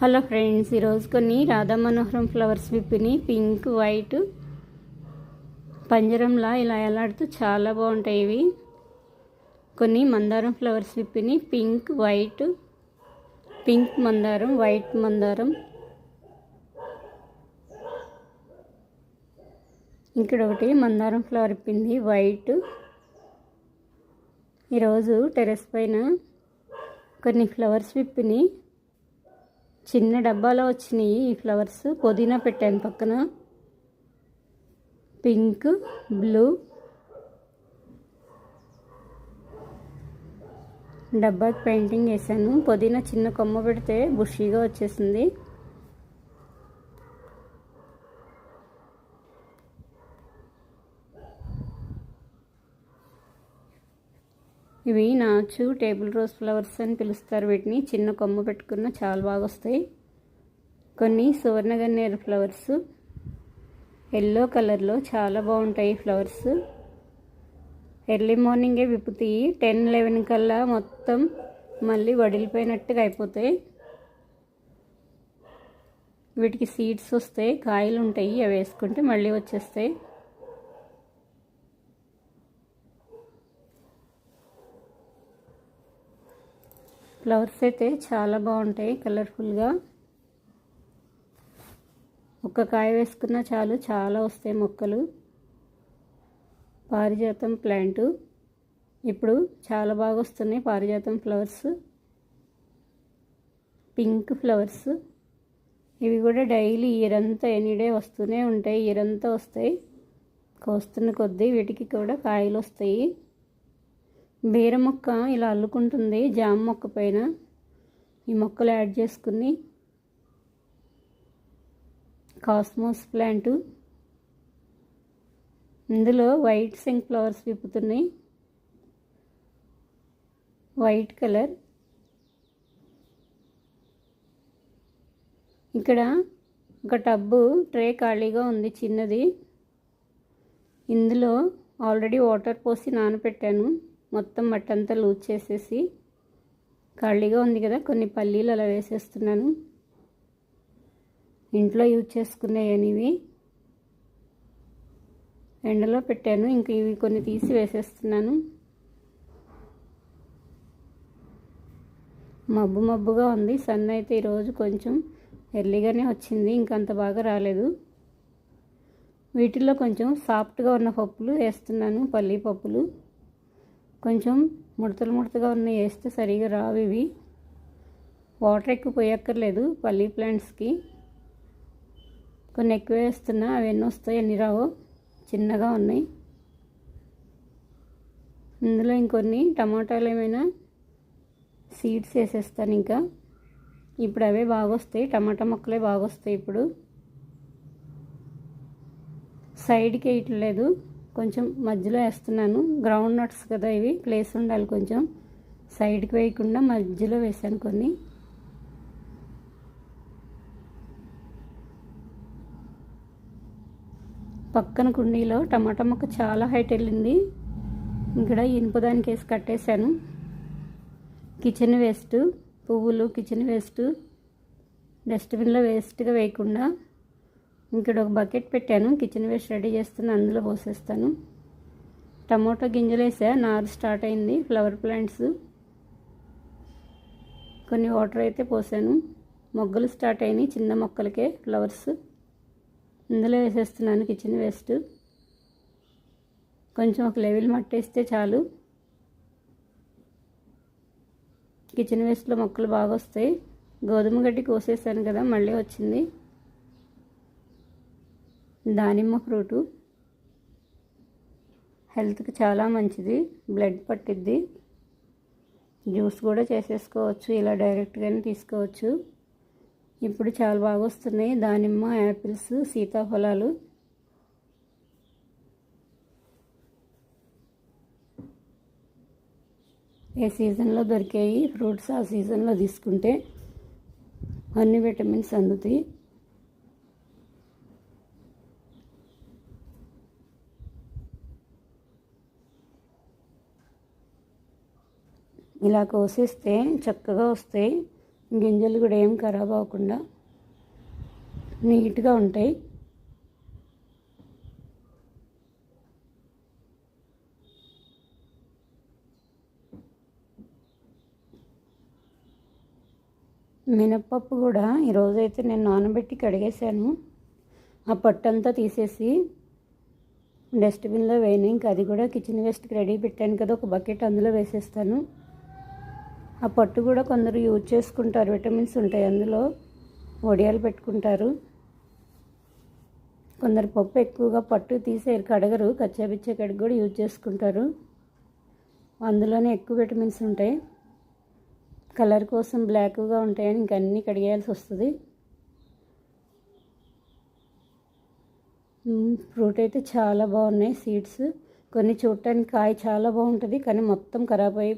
Hello friends, ఈరోజు కొన్ని రాధా మనోహరం ఫ్లవర్స్ విప్పిని పింక్ వైట్ పంజరంలా ఇలా ఎలాడుతూ చాలా బాగుంటాయి. ఇవి కొన్ని మందారం ఫ్లవర్స్ విప్పిని పింక్ మందారం, వైట్ మందారం. ఇక్కడ ఒకటి మందారం ఫ్లవర్ విప్పింది వైట్. ఈరోజు టెర్రస్ పైన కొన్ని ఫ్లవర్స్ విప్పిని చిన్న డబ్బాలో వచ్చినాయి. ఈ ఫ్లవర్స్ పుదీనా పెట్టాను పక్కన, పింక్, బ్లూ. డబ్బాకి పెయింటింగ్ వేసాను. పుదీనా చిన్న కొమ్మ పెడితే బుషీగా వచ్చేసింది. ఇవి నాచు టేబుల్ రోజ్ ఫ్లవర్స్ అని పిలుస్తారు వీటిని. చిన్న కొమ్మ పెట్టుకున్న చాలా బాగా వస్తాయి. కొన్ని సువర్ణగన్నేరు ఫ్లవర్స్ ఎల్లో కలర్లో చాలా బాగుంటాయి. ఫ్లవర్స్ ఎర్లీ మార్నింగే విప్పుతాయి. 10-11 కల్లా మొత్తం మళ్ళీ వడిలిపోయినట్టుగా అయిపోతాయి. వీటికి సీడ్స్ వస్తాయి, కాయలు ఉంటాయి. అవి వేసుకుంటే మళ్ళీ వచ్చేస్తాయి. ఫ్లవర్స్ అయితే చాలా బాగుంటాయి కలర్ఫుల్గా. ఒక్క కాయ వేసుకున్నా చాలు, చాలా వస్తాయి మొక్కలు. పారిజాతం ప్లాంటు ఇప్పుడు చాలా బాగా వస్తున్నాయి. పారిజాతం ఫ్లవర్స్, పింక్ ఫ్లవర్స్. ఇవి కూడా డైలీ ఇయరంతా ఎనీడే వస్తూనే ఉంటాయి. ఇయరంతా వస్తాయి. కోస్తున్న కొద్దీ వీటికి కూడా కాయలు వస్తాయి. బీర మొక్క ఇలా అల్లుకుంటుంది జామ మొక్క పైన. ఈ మొక్కలు యాడ్ చేసుకుని కాస్మోస్ ప్లాంటు. ఇందులో వైట్ సింక్ ఫ్లవర్స్ విప్పుతున్నాయి, వైట్ కలర్. ఇక్కడ ఒక టబ్బు ట్రే ఖాళీగా ఉంది చిన్నది. ఇందులో ఆల్రెడీ వాటర్ పోసి నానబెట్టాను. మొత్తం మట్టంతా లూజ్ చేసేసి ఖాళీగా ఉంది కదా, కొన్ని పల్లీలు అలా వేసేస్తున్నాను. ఇంట్లో యూజ్ చేసుకునేవి ఇవి. ఎండలో పెట్టాను. ఇంక ఇవి కొన్ని తీసి వేసేస్తున్నాను. మబ్బుగా ఉంది. సన్ అయితే ఈరోజు కొంచెం ఎర్లీగానే వచ్చింది, ఇంకంత బాగా రాలేదు. వీటిల్లో కొంచెం సాఫ్ట్గా ఉన్న పప్పులు వేస్తున్నాను, పల్లీ పప్పులు. కొంచెం ముడతలుగా ఉన్నాయి, వేస్తే సరిగా రావు ఇవి. వాటర్ ఎక్కువ పోయక్కర్లేదు పల్లీ ప్లాంట్స్కి. కొన్ని ఎక్కువ వేస్తున్నా, అవి ఎన్ని వస్తాయి ఎన్ని రావో. చిన్నగా ఉన్నాయి. ఇందులో ఇంకొన్ని టమాటాలు ఏమైనా సీడ్స్ వేసేస్తాను. ఇంకా ఇప్పుడు అవే బాగా వస్తాయి, టమాటా మొక్కలే బాగా వస్తాయి ఇప్పుడు. సైడ్కి వేయట్లేదు, కొంచెం మధ్యలో వేస్తున్నాను. గ్రౌండ్ నట్స్ కదా ఇవి, ప్లేస్ ఉండాలి కొంచెం. సైడ్కి వేయకుండా మధ్యలో వేసాను కొన్ని. పక్కన కుండీలో టమాటా మొక్క చాలా హైట్ వెళ్ళింది. ఇక్కడ ఇనుప దానికి వేసి కట్టేశాను. కిచెన్ వేస్ట్, పువ్వులు, కిచెన్ వేస్ట్ డస్ట్బిన్లో వేస్ట్గా వేయకుండా ఇక్కడ ఒక బకెట్ పెట్టాను. కిచెన్ వేస్ట్ రెడీ చేస్తున్నా, అందులో పోసేస్తాను. టమోటా గింజలు వేసా, నారు స్టార్ట్ అయింది. ఫ్లవర్ ప్లాంట్స్ కొన్ని వాటర్ అయితే పోసాను. మొగ్గలు స్టార్ట్ అయినాయి చిన్న మొక్కలకే ఫ్లవర్స్. ఇందులో వేసేస్తున్నాను కిచెన్ వేస్ట్. కొంచెం ఒక లెవెల్ మట్టేస్తే చాలు. కిచెన్ వేస్ట్లో మొక్కలు బాగా వస్తాయి. గోధుమ గడ్డి కోసేసాను కదా, మళ్ళీ వచ్చింది. దానిమ్మ ఫ్రూటు హెల్త్కి చాలా మంచిది, బ్లడ్ పట్టిద్ది. జ్యూస్ కూడా చేసేసుకోవచ్చు, ఇలా డైరెక్ట్గానే తీసుకోవచ్చు. ఇప్పుడు చాలా బాగా వస్తున్నాయి దానిమ్మ, యాపిల్స్, సీతాఫలాలు. ఏ సీజన్లో దొరికాయి ఫ్రూట్స్ ఆ సీజన్లో తీసుకుంటే అన్ని విటమిన్స్ అందుతాయి. ఇలా కోసేస్తే చక్కగా వస్తాయి. గింజలు కూడా ఏం ఖరాబ్ అవ్వకుండా నీట్గా ఉంటాయి. మినప్పప్పు కూడా ఈరోజైతే నేను నానబెట్టి కడిగేసాను. ఆ పొట్టంతా తీసేసి డస్ట్బిన్లో వేయను. ఇంకా అది కూడా కిచెన్ వేస్ట్కి రెడీ పెట్టాను కదా, ఒక బకెట్ అందులో వేసేస్తాను. ఆ పొట్టు కూడా కొందరు యూజ్ చేసుకుంటారు, విటమిన్స్ ఉంటాయి అందులో, వడియాలు పెట్టుకుంటారు. కొందరు పప్పు ఎక్కువగా పట్టు తీసేరు, కడగరు, కచ్చాపిచ్చే కడిగి కూడా యూజ్ చేసుకుంటారు. అందులోనే ఎక్కువ విటమిన్స్ ఉంటాయి. కలర్ కోసం బ్లాక్గా ఉంటాయని ఇంక అన్నీ కడిగేయాల్సి వస్తుంది. ఫ్రూట్ అయితే చాలా బాగున్నాయి. సీడ్స్ కొన్ని చూడటానికి కాయ చాలా బాగుంటుంది, కానీ మొత్తం ఖరాబ్ అయి